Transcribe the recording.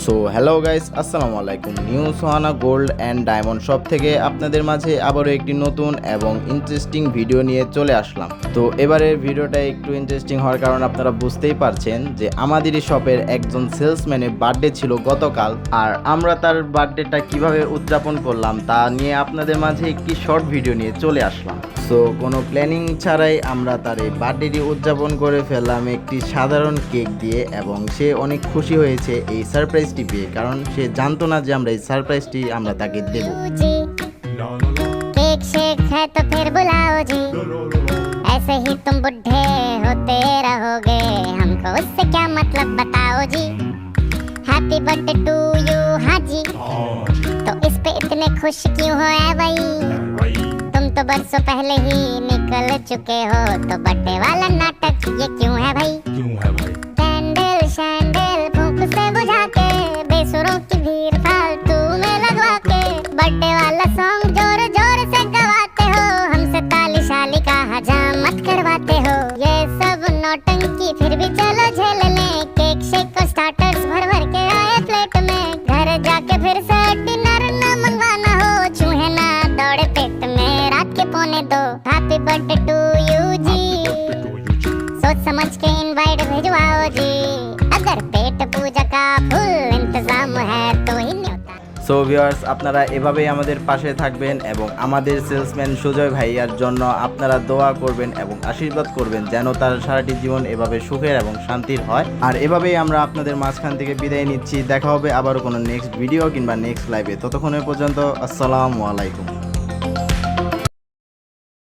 So hello guys, আসসালামু আলাইকুম। New Sohana gold and diamond shop থেকে আপনাদের মাঝে আবারও একটি নতুন এবং ইন্টারেস্টিং ভিডিও নিয়ে চলে আসলাম। তো এবারের ভিডিওটা একটু ইন্টারেস্টিং হওয়ার কারণ আপনারা বুঝতেই পারছেন যে আমাদেরই শপের একজন সেলসম্যানের বার্থডে ছিল গতকাল, আর আমরা তার বার্থডেটা কিভাবে উদযাপন করলাম তা নিয়ে আপনাদের মাঝে একটি শর্ট ভিডিও নিয়ে চলে আসলাম। সো কোনো প্ল্যানিং ছাড়াই আমরা তার এই বার্থডেটি উদযাপন করে ফেললাম একটি সাধারণ কেক দিয়ে, এবং সে অনেক খুশি হয়েছে এই সারপ্রাইজটি পেয়ে, কারণ সে জানতো না যে আমরা এই সারপ্রাইজটি আমরা তাকে দেব। केक शेक है तो फिर बुलाओ जी, ऐसे ही तुम बुढ़े होते रहोगे, हमको उससे क्या मतलब बताओ जी। हैप्पी बर्थडे टू यू, हाँ जी। तो इस पे इतने खुश क्यों हो ऐ भाई, तुम तो बरसों पहले ही निकल चुके हो, तो बर्थडे वाला नाटक ये क्यों है भाई। कैंडल शैंडल फूंक से बुझा के, बेसुरों की भीड़ फालतू में लगवा के, बर्थडे वाला सॉन्ग जोर जोर से गवाते हो, हमसे ताली शाली का हजामत करवाते हो। ये सब नौटंकी फिर भी चलो झेल लें, केक शेक और स्टार्टर्स भर भर के आए प्लेट में, घर जाके फिर से डिनर ना मंगवाना हो, चूहे ना दौड़े पेट में रात के 1:45। हैप्पी बर्थडे टू यू जी, सोच समझ के इनवाइट भिजवाओ जी, अगर पेट पूजा का फुल इंतजाम है तो ही न्योता। সো ভিউয়ার্স, আপনারা এভাবেই আমাদের পাশে থাকবেন এবং আমাদের সেলসম্যান সুজয় ভাইয়ার জন্য আপনারা দোয়া করবেন এবং আশীর্বাদ করবেন যেন তার সারাটি জীবন এভাবে সুখের এবং শান্তির হয়। আর এভাবেই আমরা আপনাদের মাঝখান থেকে বিদায় নিচ্ছি। দেখা হবে আবারও কোনো নেক্সট ভিডিও কিংবা নেক্সট লাইভে। ততক্ষণের পর্যন্ত আসসালামু আলাইকুম।